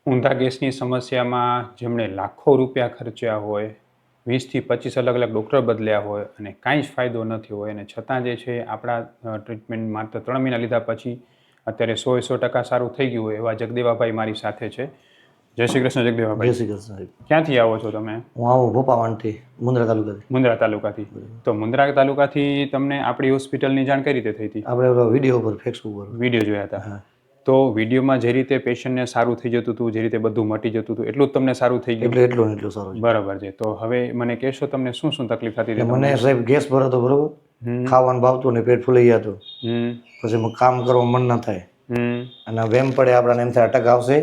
ઊંધા ગેસની સમસ્યામાં જેમણે લાખો રૂપિયા ખર્ચ્યા હોય, 20થી 25 અલગ અલગ ડૉક્ટર બદલ્યા હોય અને કાંઈ જ ફાયદો નથી હોય અને છતાં જે છે આપણા ટ્રીટમેન્ટ માત્ર 3 મહિના લીધા પછી અત્યારે 100% સારું થઈ ગયું હોય એવા જગદેવાભાઈ મારી સાથે છે. જય શ્રી કૃષ્ણ જગદેવાભાઈ. જય શ્રી કૃષ્ણ સાહેબ. ક્યાંથી આવો છો તમે? હું આવું ભોપાવાનથી, મુન્દ્રા તાલુકાથી. મુન્દ્રા તાલુકાથી. તો મુન્દ્રા તાલુકાથી તમને આપણી હોસ્પિટલની જાણ કઈ રીતે થઈ હતી? આપણે વિડીયો પર, ફેસબુક પર વિડીયો જોયા હતા. તો વિડીયોમાં જે રીતે પેશન્ટને સારું થઈ જતું હતું, જે રીતે બધું મટી જતું હતું, એટલું જ તમને સારું થઈ ગયું? એટલું સારું. બરાબર છે. તો હવે મને કહેશો તમને શું શું તકલીફ થતી હતી? મને સાહેબ ગેસ ભરો હતો, બરોબર, ખાવાનું ભાવતું ને પેટ ફૂલાઈ જતું, પછી કામ કરવાનું મન ન થાય અને વેમ પડે આપણને એમ થાય અટક આવશે,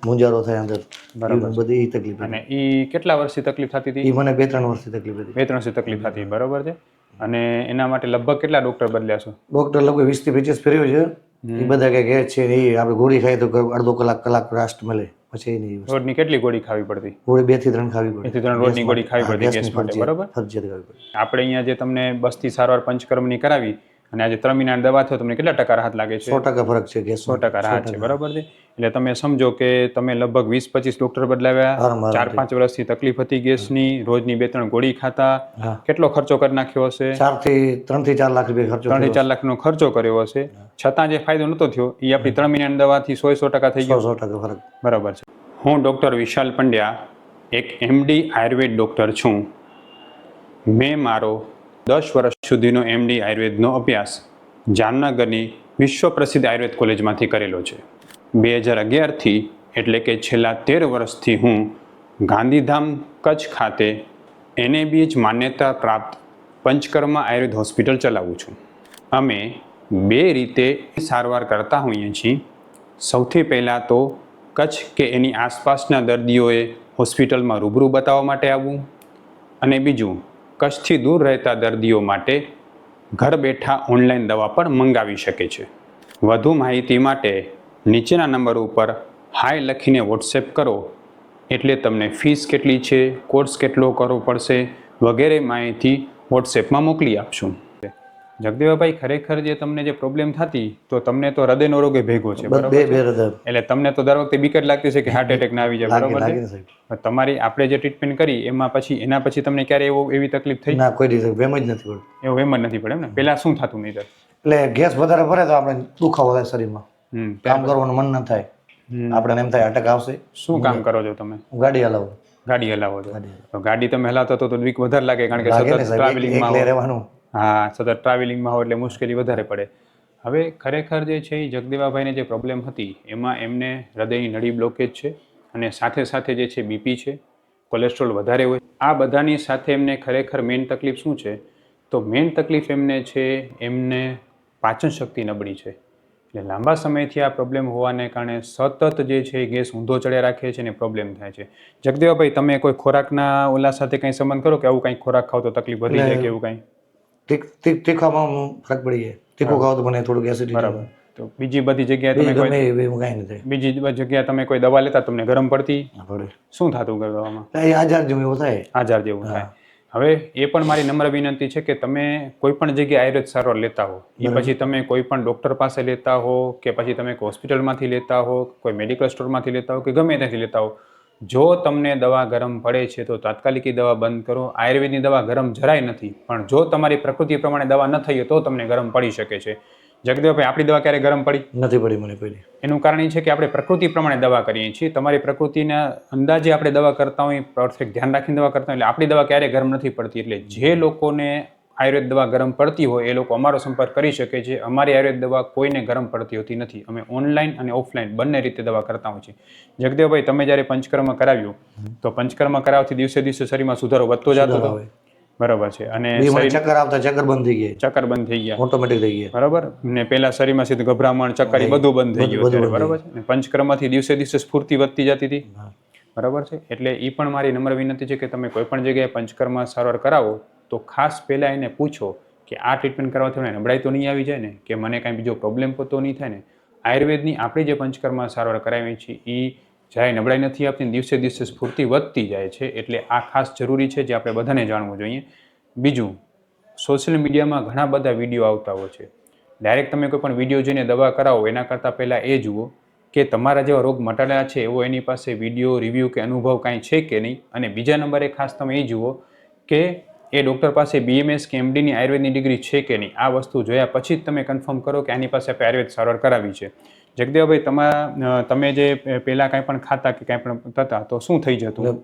મુંજારો થાય અંદર. બરાબર. બધી તકલીફ. અને એ કેટલા વર્ષથી તકલીફ થતી હતી? એ મને 2-3 વર્ષથી તકલીફ હતી. 2-3 વર્ષથી તકલીફ થતી. બરાબર છે. અને એના માટે લગભગ કેટલા ડૉક્ટર બદલ્યા છો? ડૉક્ટર લગભગ 20 થી 25 ફેર્યું છે. એ બધા કે છે એ આપણે ગોળી ખાઈ તો અડધો કલાક રાસ્ટ મળે, પછી એ નહીં. રોજની કેટલી ગોળી ખાવી પડતી? ગોળી 2 થી 3 ખાવી પડે. 2 થી 3 રોજની ગોળી ખાવી પડતી ગેસ માટે. બરાબર. ફરજિયાત ખાવી પડે. આપણે અહીંયા જે તમને બસ્તી સારવાર પંચકર્મની કરાવી અને આજે 3 મહિનાની દવા થયો, તમને કેટલા ટકા રાહત લાગે છે? 100% ફરક છે. ગેસ 100% રાહત છે. બરાબર છે. એટલે તમે સમજો કે તમે લગભગ 20-25 ડૉક્ટર બદલાવ્યા, 4-5 વર્ષથી તકલીફ હતી ગેસની, રોજની 2-3 ગોળી ખાતા, કેટલો ખર્ચો કરી નાખ્યો હશે? 3 થી 4 લાખ રૂપિયા ખર્ચો. 3 થી 4 લાખનો ખર્ચો કર્યો હશે, છતાં જે ફાયદો નહોતો થયો એ આપણી 3 મહિનાની દવાથી 100% થઈ ગયો. 100% ફરક. બરાબર છે. હું ડૉક્ટર વિશાલ પંડ્યા, એક MD આયુર્વેદ ડૉક્ટર છું. મેં મારો 10 વર્ષ સુધીનો MD આયુર્વેદનો અભ્યાસ જામનગરની વિશ્વ પ્રસિદ્ધ આયુર્વેદ કોલેજમાંથી કરેલો છે. 2011થી એટલે કે છેલ્લા 13 વર્ષથી હું ગાંધીધામ કચ્છ ખાતે NABH માન્યતા પ્રાપ્ત પંચકર્મા આયુર્વેદ હોસ્પિટલ ચલાવું છું. અમે 2 રીતે સારવાર કરતા હોઈએ છીએ. સૌથી પહેલાં તો કચ્છ કે એની આસપાસના દર્દીઓએ હોસ્પિટલમાં રૂબરૂ બતાવવા માટે આવવું, અને બીજું કચ્છથી દૂર રહેતા દર્દીઓ માટે ઘર બેઠા ઓનલાઈન દવા પણ મંગાવી શકે છે. વધુ માહિતી માટે નીચેના નંબર ઉપર હાય લખીને વોટ્સએપ કરો એટલે તમને ફીસ કેટલી છે, કોર્સ કેટલો કરવો પડશે વગેરે માહિતી વોટ્સએપમાં મોકલી આપશું. જગદેવાભાઈ, ખરેખર જે તમને જે પ્રોબ્લેમ થતી, તો તમને તો હૃદયનો રોગ ભેગો છે. બરાબર. એટલે તમને તો દર વખતે બીક જ લાગતી છે કે હાર્ટ એટેક ના આવી જાય. બરાબર છે. તમારી આપણે જે ટ્રીટમેન્ટ કરી એના પછી તમને ક્યારે એવી તકલીફ થઈ? ના, કોઈ રીતે વેમ જ નથી પડ્યો. એવો વેમ જ નથી પડે એમ ને? પહેલા શું થતું નહીં? એટલે ગેસ વધારે ભરે તો આપણે દુખાવો થાય શરીરમાં, કામ કરવાનું મન ન થાય, આપણે એમ થાય અટક આવશે. શું કામ કરો છો તમે? ગાડી હલાવો. ગાડી હલાવો છો. તો ગાડી તમે હલાવતા તો બીક વધારે લાગે, કારણ કે સતત ટ્રાવેલિંગમાં રહેવાનું. હા, સતત ટ્રાવેલિંગમાં હોય એટલે મુશ્કેલી વધારે પડે. હવે ખરેખર જે છે એ જગદેવાભાઈને જે પ્રોબ્લેમ હતી એમાં એમને હૃદયની નળી બ્લોકેજ છે અને સાથે સાથે જે છે BP છે, કોલેસ્ટ્રોલ વધારે હોય. આ બધાની સાથે એમને ખરેખર મેઇન તકલીફ શું છે? તો મેઇન તકલીફ એમને છે, એમને પાચન શક્તિ નબળી છે. એટલે લાંબા સમયથી આ પ્રોબ્લેમ હોવાને કારણે સતત જે છે ગેસ ઊંધો ચડ્યા રાખે છે અને પ્રોબ્લેમ થાય છે. જગદેવાભાઈ, તમે કોઈ ખોરાકના ઓલા સાથે કંઈ સંબંધ કરો કે આવું કંઈ ખોરાક ખાવ તો તકલીફ વધી જાય કે એવું કંઈ? તીખામાં ફરક પડી જાય. તીખું ખાવ તો મને થોડુંક એસિડિટી. બરાબર. તો બીજી બધી જગ્યાએ તમે બીજી જગ્યાએ તમે કોઈ દવા લેતા તમને ગરમ પડતી? શું થતું દવામાં? આજાર જેવું થાય. આજાર જેવું થાય. હવે એ પણ મારી નમ્ર વિનંતી છે કે તમે કોઈ પણ જગ્યાએ આયુર્વેદ સારવાર લેતા હો, એ પછી તમે કોઈ પણ ડૉક્ટર પાસે લેતા હો કે પછી તમે હોસ્પિટલમાંથી લેતા હો, કોઈ મેડિકલ સ્ટોરમાંથી લેતા હો કે ગમે ત્યાંથી લેતા હો, જો તમને દવા ગરમ પડે છે તો તાત્કાલિક દવા બંધ કરો. આયુર્વેદની દવા ગરમ જરાય નથી, પણ જો તમારી પ્રકૃતિ પ્રમાણે દવા ન થઈ તો તમને ગરમ પડી શકે છે. જગદેવભાઈ, આપણી દવા ક્યારે ગરમ પડી નથી? પડી મને કોઈ. એનું કારણ એ છે કે આપણે પ્રકૃતિ પ્રમાણે દવા કરીએ છીએ. તમારી પ્રકૃતિના અંદાજે આપણે દવા કરતા હોય, પરફેક્ટ ધ્યાન રાખીને દવા કરતા હોય, એટલે આપણી દવા ક્યારેય ગરમ નથી પડતી. એટલે જે લોકોને આયુર્વેદ દવા ગરમ પડતી હોય એ લોકો અમારો સંપર્ક કરી શકે છે. અમારી આયુર્વેદ દવા કોઈને ગરમ પડતી હોતી નથી. અમે ઓનલાઈન અને ઓફલાઈન બંને રીતે દવા કરતા હોઈએ છીએ. જગદેવભાઈ, તમે જ્યારે પંચકર્મ કરાવ્યું તો પંચકર્મ કરાવથી દિવસે દિવસે શરીરમાં સુધારો વધતો જતો હતો? બરાબર છે. અને ચક્કર આવતા ચક્કર બંધ થઈ ગયા. ચક્કર બંધ થઈ ગયા, ઓટોમેટિક થઈ ગયા. બરાબર ને? પહેલા શરીરમાં સીધું ગભરામણ, ચક્કર બધું બંધ થઈ ગયું. બરાબર છે. પંચકર્મથી દિવસે દિવસે સ્ફૂર્તિ વધતી જતી હતી. બરાબર છે. એટલે એ પણ મારી નમ્ર વિનંતી છે કે તમે કોઈ પણ જગ્યાએ પંચકર્મ સારવાર કરાવો તો ખાસ પહેલાં એને પૂછો કે આ ટ્રીટમેન્ટ કરવાથી મને નબળાઈ તો નહીં આવી જાય ને, કે મને કાંઈ બીજો પ્રોબ્લેમ તો નહીં થાય ને. આયુર્વેદની આપણી જે પંચકર્મ સારવાર કરાવીએ છીએ એ જ્યારે નબળાઈ નથી આપતી, દિવસે દિવસે સ્ફૂર્તિ વધતી જાય છે. એટલે આ ખાસ જરૂરી છે, જે આપણે બધાને જાણવું જોઈએ. બીજું, સોશિયલ મીડિયામાં ઘણા બધા વિડીયો આવતા હોય છે. ડાયરેક્ટ તમે કોઈ પણ વિડીયો જોઈને દવા કરાવો એના કરતાં પહેલાં એ જુઓ કે તમારા જેવા રોગ મટાડ્યા છે એવો એની પાસે વિડીયો રિવ્યૂ કે અનુભવ કાંઈ છે કે નહીં. અને બીજા નંબરે ખાસ તમે એ જુઓ કે એ ડૉક્ટર પાસે BMS કે MDની આયુર્વેદની ડિગ્રી છે કે નહીં. આ વસ્તુ જોયા પછી જ તમે કન્ફર્મ કરો કે આની પાસે આપણે આયુર્વેદ સારવાર કરાવી છે. જગદેવભાઈ, તમે જે પહેલાં કાંઈ પણ ખાતા કે કાંઈ પણ થતા તો શું થઈ જતું?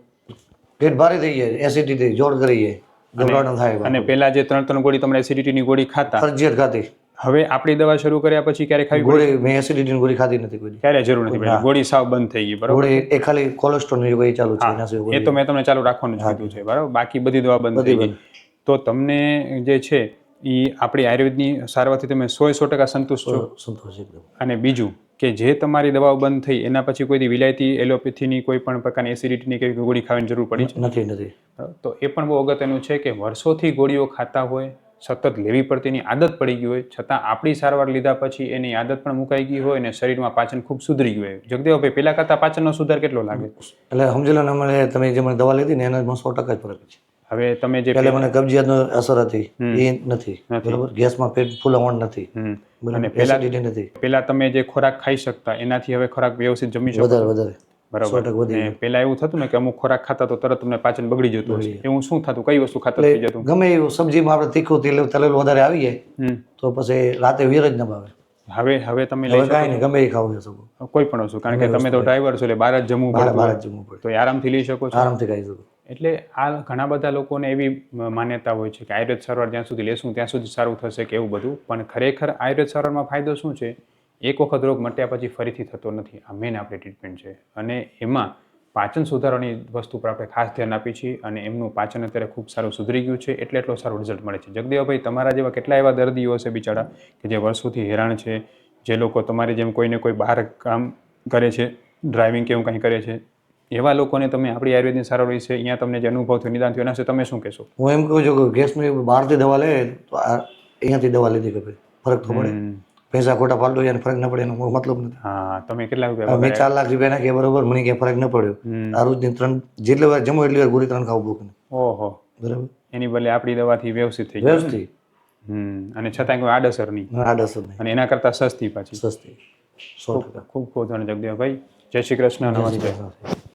પેટ ભારે થઈ જાય, એસિડિટી જોર કરી જાય, ગભરાટ થાય. અને પહેલા જે 3 ગોળી તમે એસિડિટીની ગોળી ખાતા, ફરજિયાત ખાતી. હવે આપણી દવા શરૂ કર્યા પછી ક્યારે ખાવી ગોળી? મેં એસિડિટીની ગોળી ખાધી નથી કોઈ. ક્યારે જરૂર નથી પડી, ગોળી સાવ બંધ થઈ ગઈ. બરાબર, ગોળી એ ખાલી કોલેસ્ટ્રોલની ગોળી ચાલુ છે, એના સિવાય એ તો મેં તમને ચાલુ રાખવાનું જ કીધું છે. બરાબર, બાકી બધી દવા બંધ થઈ ગઈ. તો તમને જે છે એ આપણી આયુર્વેદની સારવારથી તમે 100% સંતુષ્ટ છો? સંતોષ એકદમ. અને બીજું કે જે તમારી દવાઓ બંધ થઈ એના પછી કોઈ વિલાયતી એલોપેથીની કોઈ પણ પ્રકારની એસિડિટીની કે ગોળી ખાવાની જરૂર પડી છે? નથી. તો એ પણ બહુ અગત્યનું છે કે વર્ષોથી ગોળીઓ ખાતા હોય, સતત લેવી પડતીની આદત પડી ગઈ હોય, છતાં આપણી સારવાર લીધા પછી એની આદત પણ મુકાઈ ગઈ હોય અને શરીરમાં પાચન ખૂબ સુધરી ગયું હોય. જગદેવભાઈ, પહેલા કરતાં પાચનનો સુધાર કેટલો લાગે? એટલે સમજી લો ને, મને તમે જે મને દવા લીધી ને એનામાં 100% જ ફરક છે. હવે તમે જે પહેલા મને કબજિયાતનો અસર હતી એ નથી, બરાબર, ગેસમાં પેટ ફૂલાવણ નથી, અને એસિડિટી નથી. પહેલા તમે જે ખોરાક ખાઈ શકતા એનાથી હવે ખોરાક વ્યવસ્થિત જમી શકો? વધારે. બરાબર. પહેલા એવું થતું ને કે અમુક ખોરાક ખાતા તો તરત તમને પાચન બગડી જતું હશે, એવું શું થતું? કઈ વસ્તુ ખાતા થઈ જતું? ગમે એવું સબ્જીમાં આપણે તીખું તળેલું વધારે આવી જાય તો પછી રાતે વીર જ ન ભાવે. હવે તમે કાંઈ નહીં, ગમે એ ખાવું શકો, કોઈ પણ વસ્તુ, કારણ કે તમે તો ડ્રાઈવર છો એટલે બહાર જ જમવું પડે, તો આરામથી લઈ શકો છો, આરામથી ખાઈ શકો. એટલે આ ઘણા બધા લોકોને એવી માન્યતા હોય છે કે આયુર્વેદ સારવાર જ્યાં સુધી લેશું ત્યાં સુધી સારું થશે કે એવું બધું. પણ ખરેખર આયુર્વેદ સારવારમાં ફાયદો શું છે? એક વખત રોગ મટ્યા પછી ફરીથી થતો નથી. આ મેન આપણી ટ્રીટમેન્ટ છે. અને એમાં પાચન સુધારવાની વસ્તુ પર આપણે ખાસ ધ્યાન આપીએ છીએ અને એમનું પાચન અત્યારે ખૂબ સારું સુધરી ગયું છે, એટલે એટલો સારો રિઝલ્ટ મળે છે. જગદેવભાઈ, તમારા જેવા કેટલા એવા દર્દીઓ છે બિચારા કે જે વર્ષોથી હેરાન છે, જે લોકો તમારી જેમ કોઈને કોઈ બહાર કામ કરે છે, ડ્રાઇવિંગ કે એવું કંઈ કરે છે, એવા લોકોને તમે આપણી આયુર્વેદની સારવાર વિશે અહીંયા તમને જે અનુભવ થયો, નિદાન થયું, એના વિશે તમે શું કહેશો? હું એમ કહું છું કે ગેસની બહારથી દવા લે તો અહીંયાથી દવા લીધી કે ભાઈ ફરક તો પડે. પૈસા ખોટા ફાલતુ જાય ફરક ન પડે એનો મતલબ નથી. હા, તમે કેટલા રૂપિયા? મેં 4 લાખ રૂપિયા નાખ્યા, બરોબર, મને ક્યાંય ફરક ન પડ્યો. આ રોજની 3 જેટલી વાર જમો એટલી વાર ગોળી 3 ખાવું ભૂખ. ઓહો, બરાબર. એની બદલે આપણી દવાથી વ્યવસ્થિત થઈ વ્યવસ્થિત. અને છતાં કોઈ આડઅસર નહીં. અને એના કરતાં સસ્તી પાછી. સસ્તી. 100%. ખૂબ ખૂબ ધન્યવાદ જગદેવભાઈ. જય શ્રી કૃષ્ણ. નમસ્તે.